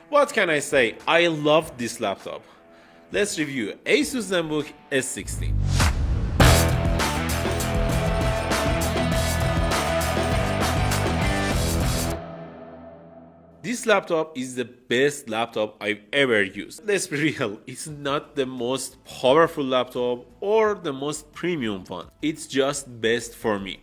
What can I say? I love this laptop. Let's review Asus Zenbook S16. This laptop is the best laptop I've ever used. Let's be real, it's not the most powerful laptop or the most premium one. It's just best for me.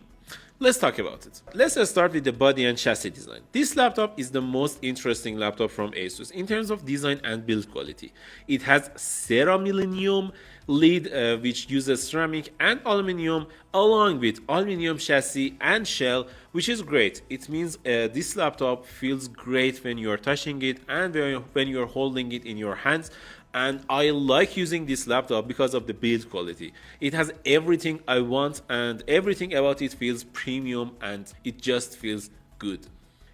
Let's talk about it. Let's start with the body and chassis design. This laptop is the most interesting laptop from Asus in terms of design and build quality. It has ceramillennium lid which uses ceramic and aluminum along with aluminum chassis and shell, which is great. It means this laptop feels great when you're touching it and when you're holding it in your hands. And I like using this laptop because of the build quality. It has everything I want and everything about it feels premium and it just feels good.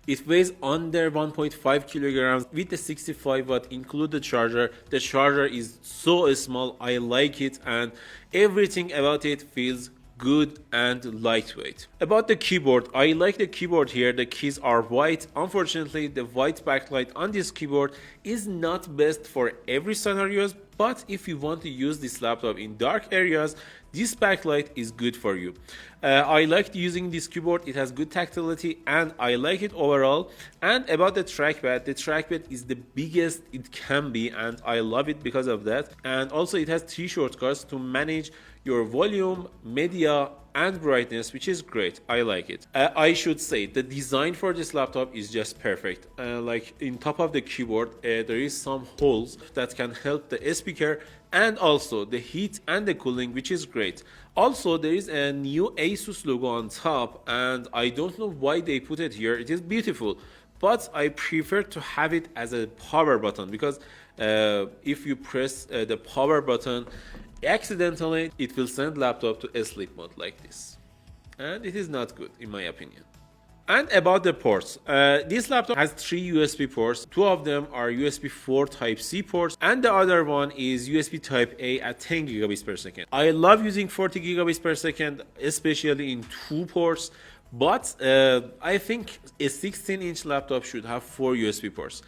It weighs under 1.5 kilograms with the 65 watt included charger. The charger is so small, I like it, and everything about it feels good and lightweight. About the keyboard, I like the keyboard here. The keys are white. Unfortunately, the white backlight on this keyboard is not best for every scenarios, but if you want to use this laptop in dark areas, this backlight is good for you. I like using this keyboard. It has good tactility and I like it overall. And about the trackpad is the biggest it can be and I love it because of that. And also it has 3 shortcuts to manage your volume, media, and brightness, which is great. I like it. I should say the design for this laptop is just perfect. Like in top of the keyboard, there is some holes that can help the speaker and also the heat and the cooling, which is great. Also, there is a new Asus logo on top, and I don't know why they put it here. It is beautiful, but I prefer to have it as a power button because if you press the power button accidentally, it will send laptop to sleep mode like this, and it is not good in my opinion. And about the ports, this laptop has 3 USB ports. 2 of them are USB 4 Type-C ports and the other one is USB Type-A at 10 gigabits per second. I love using 40 gigabits per second, especially in 2 ports, but I think a 16-inch laptop should have 4 USB ports.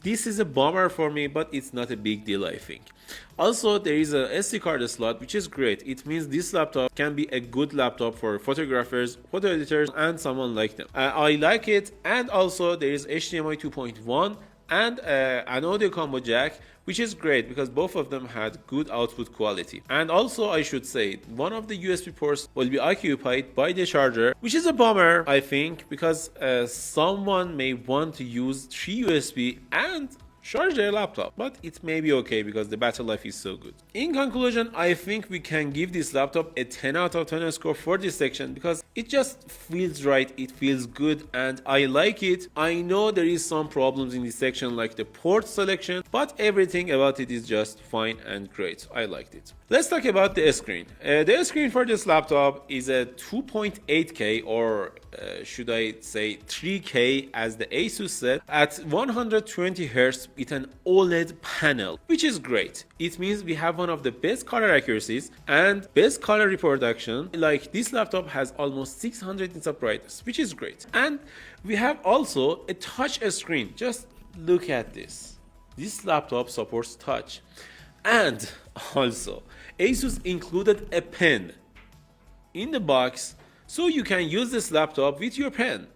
This is a bummer for me, but it's not a big deal, I think. Also, there is a SD card slot, which is great. It means this laptop can be a good laptop for photographers, photo editors, and someone like them. I like it, and also there is HDMI 2.1 and an audio combo jack, which is great because both of them had good output quality. And also I should say one of the USB ports will be occupied by the charger, which is a bummer I think because someone may want to use 3 USB and charge their laptop, but it may be okay because the battery life is so good. In conclusion, I think we can give this laptop a 10 out of 10 score for this section because it just feels right, it feels good, and I like it. I know there is some problems in this section like the port selection, but everything about it is just fine and great. I liked it. Let's talk about the screen. The screen for this laptop is a 2.8K or should I say 3K as the Asus said, at 120 Hz with an OLED panel, which is great. It means we have one of the best color accuracies and best color reproduction. Like this laptop has almost 600 nits of brightness, which is great. And we have also a touch screen. Just look at this. This laptop supports touch. And also, Asus included a pen in the box so you can use this laptop with your pen,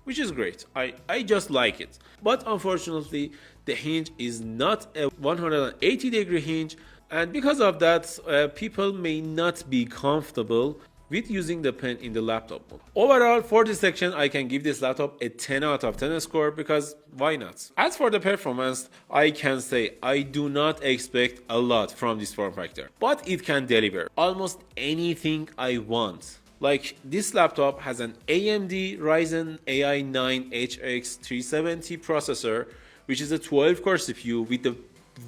which is great. I just like it. But unfortunately, the hinge is not a 180-degree hinge, and because of that, people may not be comfortable with using the pen in the laptop mode. Overall, for this section, I can give this laptop a 10 out of 10 score because why not? As for the performance, I can say I do not expect a lot from this form factor, but it can deliver almost anything I want. Like this laptop has an AMD Ryzen AI 9 HX 370 processor, which is a 12-core CPU with the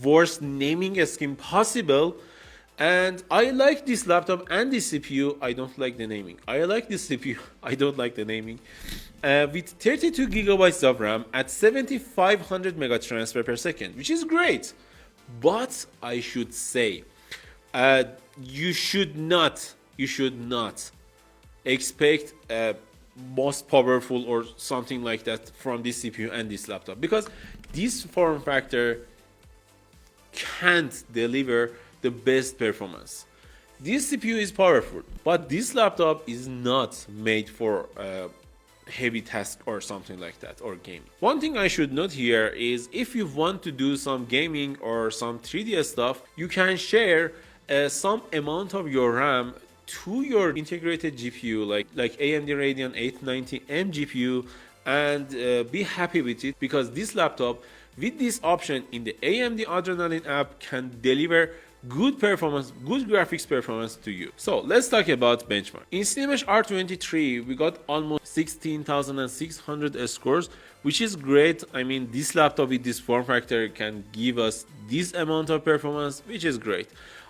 worst naming scheme possible. And I like this laptop and this CPU. I don't like the naming. I like this CPU. I don't like the naming. With 32 gigabytes of RAM at 7500 mega transfer per second, which is great. But I should say, you should not expect most powerful or something like that from this CPU and this laptop, because this form factor can't deliver the best performance. This CPU is powerful, but this laptop is not made for heavy task or something like that, or gaming. One thing I should note here is if you want to do some gaming or some 3D stuff, you can share some amount of your RAM to your integrated GPU like AMD Radeon 890M GPU, and be happy with it, because this laptop with this option in the AMD Adrenalin app can deliver good performance, good graphics performance to you. So let's talk about benchmark. In Cinemesh R23 we got almost 16,600 scores, which is great. I mean, this laptop with this form factor can give us this amount of performance, which is great.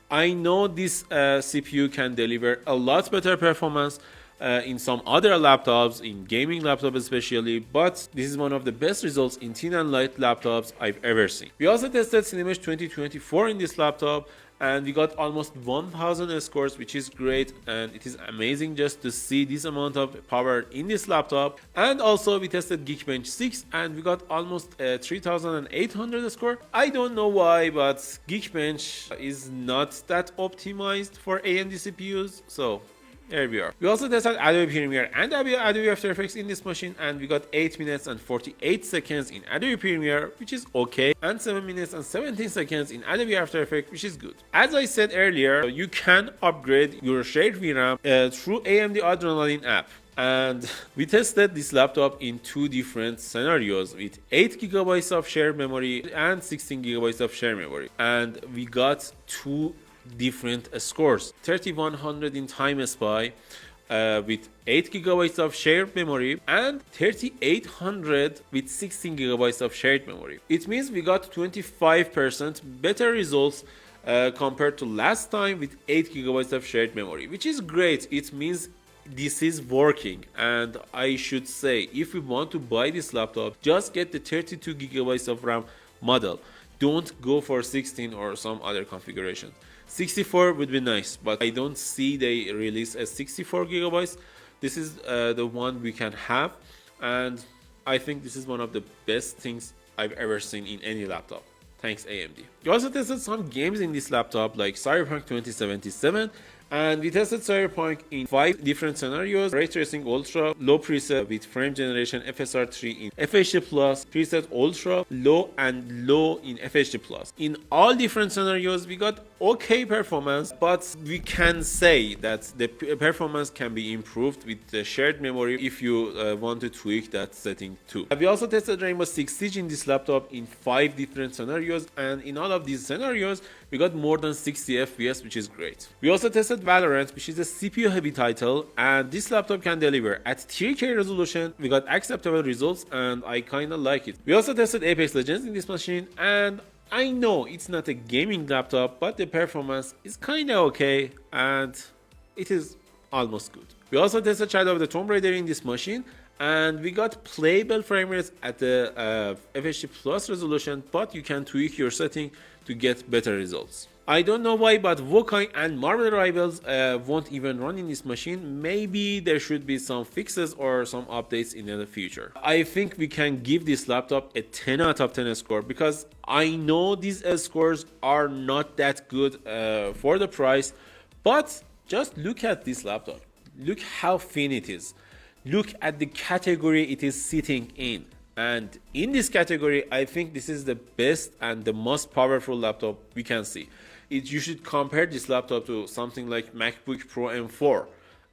I know this CPU can deliver a lot better performance in some other laptops, in gaming laptops especially, but this is one of the best results in thin and light laptops I've ever seen. We also tested Cinemesh 2024 in this laptop, and we got almost 1000 scores, which is great, and it is amazing just to see this amount of power in this laptop. And also we tested Geekbench 6 and we got almost 3800 score. I don't know why, but Geekbench is not that optimized for AMD CPUs, so here we are. We also tested Adobe Premiere and Adobe After Effects in this machine, and we got 8 minutes and 48 seconds in Adobe Premiere, which is okay, and 7 minutes and 17 seconds in Adobe After Effects, which is good. As I said earlier, you can upgrade your shared VRAM through AMD Adrenalin app. And we tested this laptop in two different scenarios with 8GB of shared memory and 16GB of shared memory. And we got two different scores: 3100 in Time Spy with 8GB of shared memory, and 3800 with 16GB of shared memory. It means we got 25% better results compared to last time with 8GB of shared memory, which is great. It means this is working, and I should say, if you want to buy this laptop, just get the 32GB of RAM model. Don't go for 16 or some other configuration. 64 would be nice, but I don't see they release a 64GB. This is the one we can have, and I think this is one of the best things I've ever seen in any laptop. Thanks AMD. We also tested some games in this laptop like Cyberpunk 2077, and we tested Cyberpunk in 5 different scenarios: Ray Tracing Ultra, low preset with frame generation FSR3 in FHD+, preset Ultra, low and low in FHD+. In all different scenarios we got okay performance, but we can say that the performance can be improved with the shared memory if you want to tweak that setting too. We also tested Rainbow Six Siege in this laptop in 5 different scenarios, and in all of these scenarios we got more than 60 FPS, which is great. We also tested Valorant, which is a CPU heavy title, and this laptop can deliver at 3K resolution. We got acceptable results and I kinda like it. We also tested Apex Legends in this machine, and I know it's not a gaming laptop, but the performance is kinda okay and it is almost good. We also tested Shadow of the Tomb Raider in this machine, and we got playable frame rates at the FHD Plus resolution, but you can tweak your setting to get better results. I don't know why, but Wokai and Marvel Rivals won't even run in this machine. Maybe there should be some fixes or some updates in the future. I think we can give this laptop a 10 out of 10 score, because I know these scores are not that good for the price, but just look at this laptop. Look how thin it is. Look at the category it is sitting in. And in this category, I think this is the best and the most powerful laptop we can see. You should compare this laptop to something like MacBook Pro M4,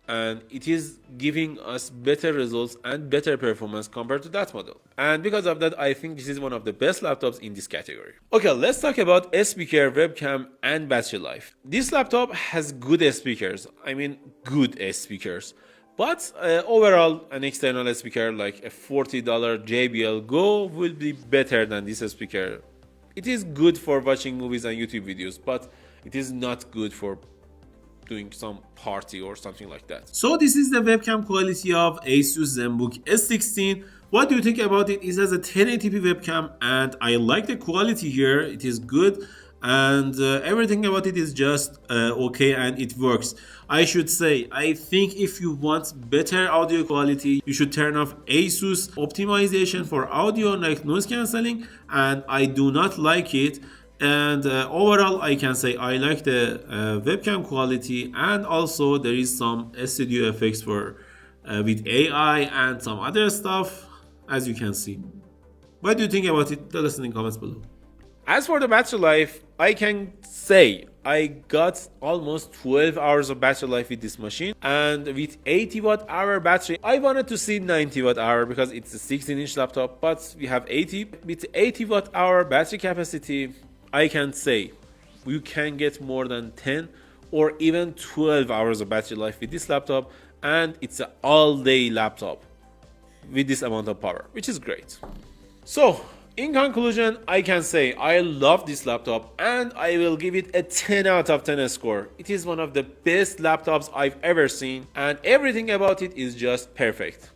and it is giving us better results and better performance compared to that model. And because of that, I think this is one of the best laptops in this category. Okay, let's talk about speaker, webcam, and battery life. This laptop has good speakers. I mean, good speakers. But overall, an external speaker like a $40 JBL Go will be better than this speaker. It is good for watching movies and YouTube videos, but it is not good for doing some party or something like that. So this is the webcam quality of Asus Zenbook S16. What do you think about it? It has a 1080p webcam, and I like the quality here. It is good. and everything about it is just okay, and it works. I should say, I think if you want better audio quality, you should turn off Asus optimization for audio like noise cancelling, and I do not like it. And overall, I can say I like the webcam quality, and also there is some studio effects for with AI and some other stuff, as you can see. What do you think about it? Tell us in the comments below. As for the battery life, I can say I got almost 12 hours of battery life with this machine, and with 80 watt hour battery, I wanted to see 90 watt hour because it's a 16-inch laptop, but we have 80. With 80 watt hour battery capacity, I can say you can get more than 10 or even 12 hours of battery life with this laptop, and it's an all-day laptop with this amount of power, which is great. So, in conclusion, I can say I love this laptop and I will give it a 10 out of 10 score. It is one of the best laptops I've ever seen, and everything about it is just perfect.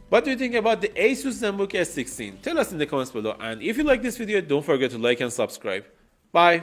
What do you think about the Asus Zenbook S16? Tell us in the comments below, and if you like this video, don't forget to like and subscribe. Bye!